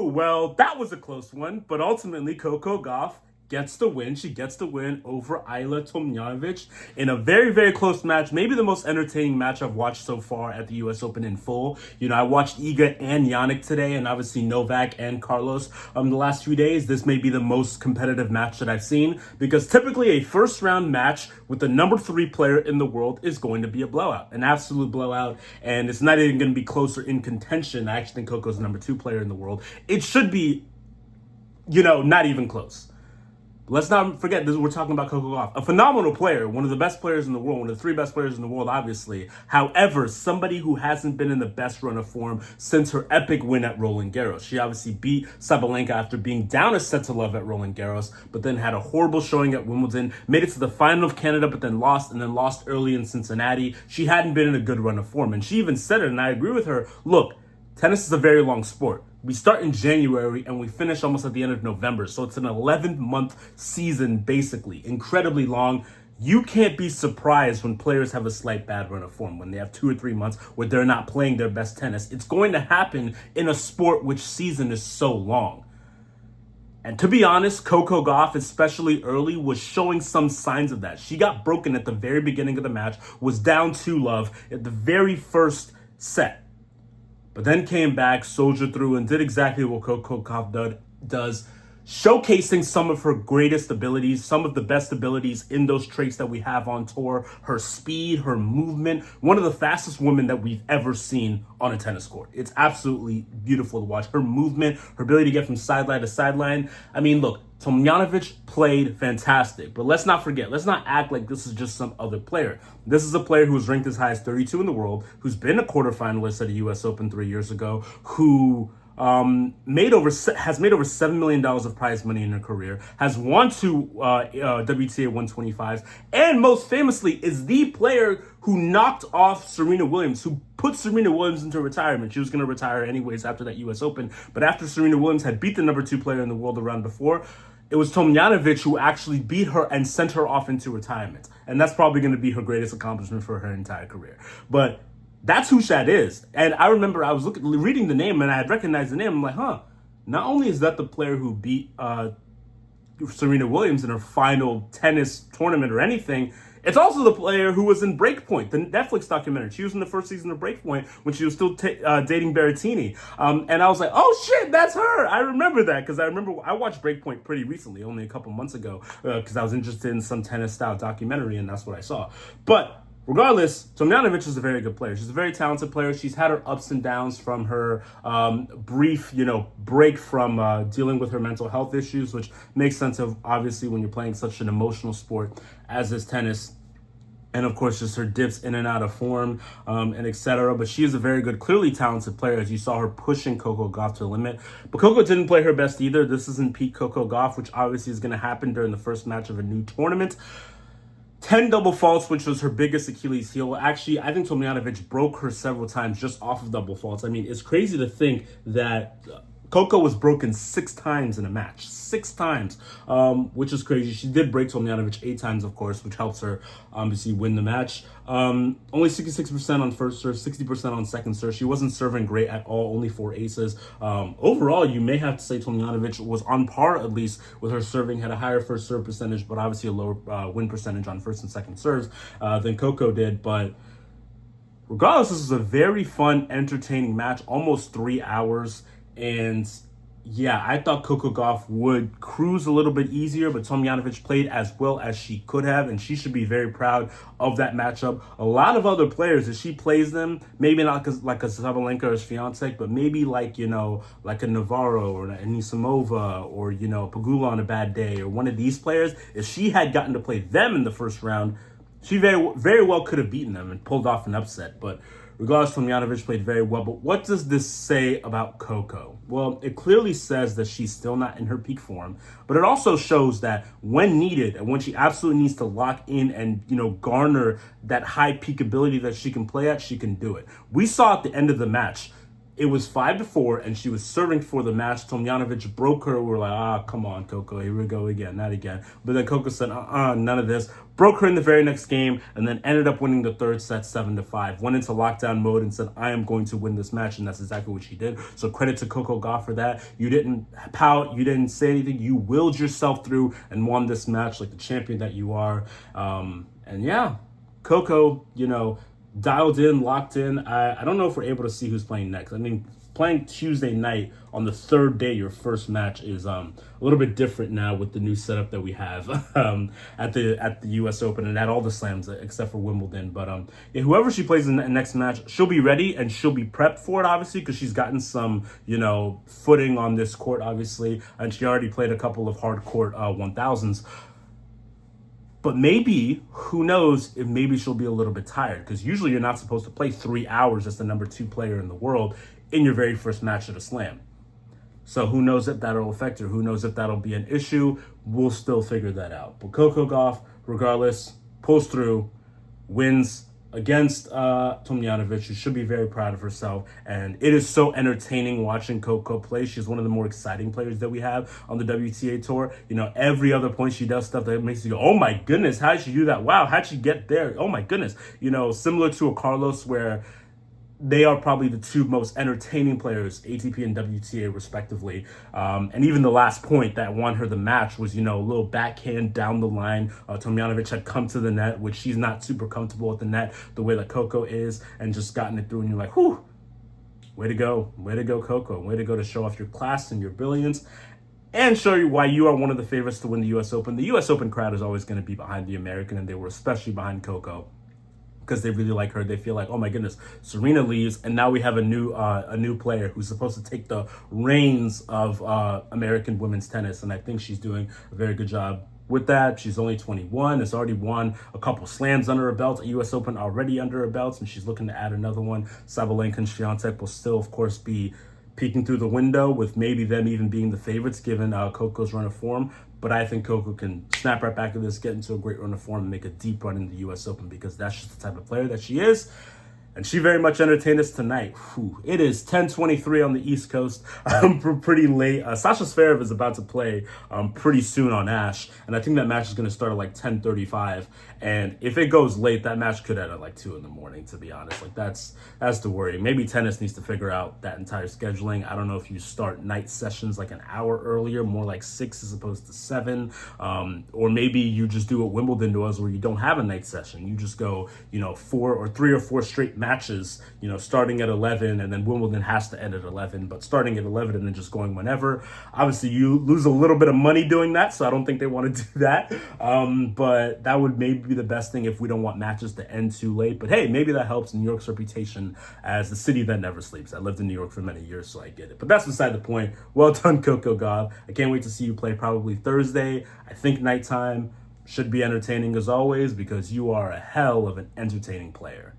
well, that was a close one, but ultimately Coco Gauff gets the win. She gets the win over Ajla Tomljanovic in a very, very close match. Maybe the most entertaining match I've watched so far at the U.S. Open in full. You know, I watched Iga and Jannik today, and obviously Novak and Carlos the last few days. This may be the most competitive match that I've seen, because typically a first round match with the number 3 player in the world is going to be a blowout, an absolute blowout, and it's not even going to be closer in contention. I actually think Coco's the number 2 player in the world. It should be, not even close. Let's not forget, we're talking about Coco Gauff, a phenomenal player, one of the best players in the world, one of the 3 best players in the world, obviously. However, somebody who hasn't been in the best run of form since her epic win at Roland Garros. She obviously beat Sabalenka after being down a set to love at Roland Garros, but then had a horrible showing at Wimbledon, made it to the final of Canada, but then lost early in Cincinnati. She hadn't been in a good run of form, and she even said it, and I agree with her. Look, tennis is a very long sport. We start in January and we finish almost at the end of November. So it's an 11-month season, basically. Incredibly long. You can't be surprised when players have a slight bad run of form, when they have 2 or 3 months where they're not playing their best tennis. It's going to happen in a sport which season is so long. And to be honest, Coco Gauff, especially early, was showing some signs of that. She got broken at the very beginning of the match, was down 2-love at the very first set. But then came back, soldiered through, and did exactly what Coco Gauff does, showcasing some of her greatest abilities, some of the best abilities in those traits that we have on tour. Her speed, her movement, one of the fastest women that we've ever seen on a tennis court. It's absolutely beautiful to watch. Her movement, her ability to get from sideline to sideline. I mean, look, Tomljanovic played fantastic, but let's not forget, let's not act like this is just some other player. This is a player who was ranked as high as 32 in the world, who's been a quarterfinalist at a U.S. Open 3 years ago, who has made over $7 million of prize money in her career, has won 2 WTA 125s, and most famously is the player who knocked off Serena Williams, who put Serena Williams into retirement. She was going to retire anyways after that U.S. Open, but after Serena Williams had beat the number 2 player in the world the round before, it was Tomljanovic who actually beat her and sent her off into retirement. And that's probably going to be her greatest accomplishment for her entire career. But that's who Shad is. And I remember I was reading the name and I had recognized the name. I'm like, not only is that the player who beat Serena Williams in her final tennis tournament or anything, it's also the player who was in Breakpoint, the Netflix documentary. She was in the first season of Breakpoint when she was still dating Berrettini. And I was like, oh shit, that's her. I remember that, because I watched Breakpoint pretty recently, only a couple months ago, because I was interested in some tennis style documentary, and that's what I saw. But regardless, Tomljanovic is a very good player. She's a very talented player. She's had her ups and downs from her brief, break from dealing with her mental health issues, which makes sense of obviously when you're playing such an emotional sport as is tennis. And of course, just her dips in and out of form, and etc. But she is a very good, clearly talented player, as you saw her pushing Coco Gauff to the limit. But Coco didn't play her best either. This isn't peak Coco Gauff, which obviously is going to happen during the first match of a new tournament. 10 double faults, which was her biggest Achilles heel. Actually, I think Tomljanovic broke her several times just off of double faults. I mean, it's crazy to think that Coco was broken 6 times in a match. 6 times, which is crazy. She did break Tomljanovic 8 times, of course, which helps her obviously win the match. Only 66% on first serve, 60% on second serve. She wasn't serving great at all, only 4 aces. Overall, you may have to say Tomljanovic was on par, at least, with her serving, had a higher first serve percentage, but obviously a lower win percentage on first and second serves than Coco did. But regardless, this was a very fun, entertaining match, almost 3 hours. And yeah, I thought Coco Gauff would cruise a little bit easier, but Tomljanovic played as well as she could have, and she should be very proud of that matchup. A lot of other players, as she plays them, maybe not like a Sabalenka or Swiatek, but maybe like a Navarro or an Anisimova or Pegula on a bad day, or one of these players. If she had gotten to play them in the first round, she very well could have beaten them and pulled off an upset. But regardless, Tomljanovic played very well. But what does this say about Coco? Well, it clearly says that she's still not in her peak form, but it also shows that when needed and when she absolutely needs to lock in and, garner that high peak ability that she can play at, she can do it. We saw at the end of the match, It was 5-4, and she was serving for the match. Tomljanovic broke her. We were like, come on, Coco, here we go again, not again. But then Coco said, none of this. Broke her in the very next game, and then ended up winning the third set 7-5. Went into lockdown mode and said, I am going to win this match, and that's exactly what she did. So credit to Coco Gauff for that. You didn't pout, you didn't say anything. You willed yourself through and won this match like the champion that you are. And yeah, Coco, dialed in, locked in. I don't know if we're able to see who's playing next. I mean, playing Tuesday night on the third day, your first match is a little bit different now with the new setup that we have at the U.S. Open and at all the slams except for Wimbledon. But yeah, whoever she plays in the next match, she'll be ready and she'll be prepped for it, obviously, because she's gotten some footing on this court, obviously, and she already played a couple of hard court 1000s. But maybe, who knows, if maybe she'll be a little bit tired, because usually you're not supposed to play 3 hours as the number 2 player in the world in your very first match at a slam. So who knows if that'll affect her? Who knows if that'll be an issue? We'll still figure that out. But Coco Gauff, regardless, pulls through, wins against Tomljanovic, who should be very proud of herself. And it is so entertaining watching Coco play. She's one of the more exciting players that we have on the WTA Tour. Every other point she does stuff that makes you go, oh my goodness, how did she do that? Wow, how'd she get there? Oh my goodness. Similar to a Carlos, where they are probably the 2 most entertaining players, ATP and WTA respectively. And even the last point that won her the match was, a little backhand down the line. Tomljanovic had come to the net, which she's not super comfortable at the net the way that Coco is, and just gotten it through. And you're like, whew, way to go, Coco. Way to go to show off your class and your brilliance and show you why you are one of the favorites to win the U.S. Open. The U.S. Open crowd is always going to be behind the American, and they were especially behind Coco, because they really like her. They feel like, oh my goodness, Serena leaves, and now we have a new player who's supposed to take the reins of American women's tennis, and I think she's doing a very good job with that. She's only 21, has already won a couple slams under her belt, a U.S. Open already under her belt, and she's looking to add another one. Sabalenka and Swiatek will still, of course, be peeking through the window, with maybe them even being the favorites given Coco's run of form. But I think Coco can snap right back to this, get into a great run of form, and make a deep run in the U.S. Open, because that's just the type of player that she is. And she very much entertained us tonight. Whew. It is 10:23 on the East Coast. Pretty late. Sasha Zverev is about to play pretty soon on Ash. And I think that match is going to start at like 10:35. And if it goes late, that match could end at like 2 in the morning, to be honest. Like that's the worry. Maybe tennis needs to figure out that entire scheduling. I don't know if you start night sessions like an hour earlier, more like 6 as opposed to 7. Or maybe you just do what Wimbledon does, where you don't have a night session. You just go, 3 or 4 straight matches, starting at 11, and then Wimbledon has to end at 11, but starting at 11 and then just going whenever. Obviously, you lose a little bit of money doing that, so I don't think they want to do that. But that would maybe be the best thing if we don't want matches to end too late. But hey, maybe that helps New York's reputation as the city that never sleeps. I lived in New York for many years, so I get it. But that's beside the point. Well done, Coco Gauff. I can't wait to see you play probably Thursday. I think nighttime should be entertaining as always, because you are a hell of an entertaining player.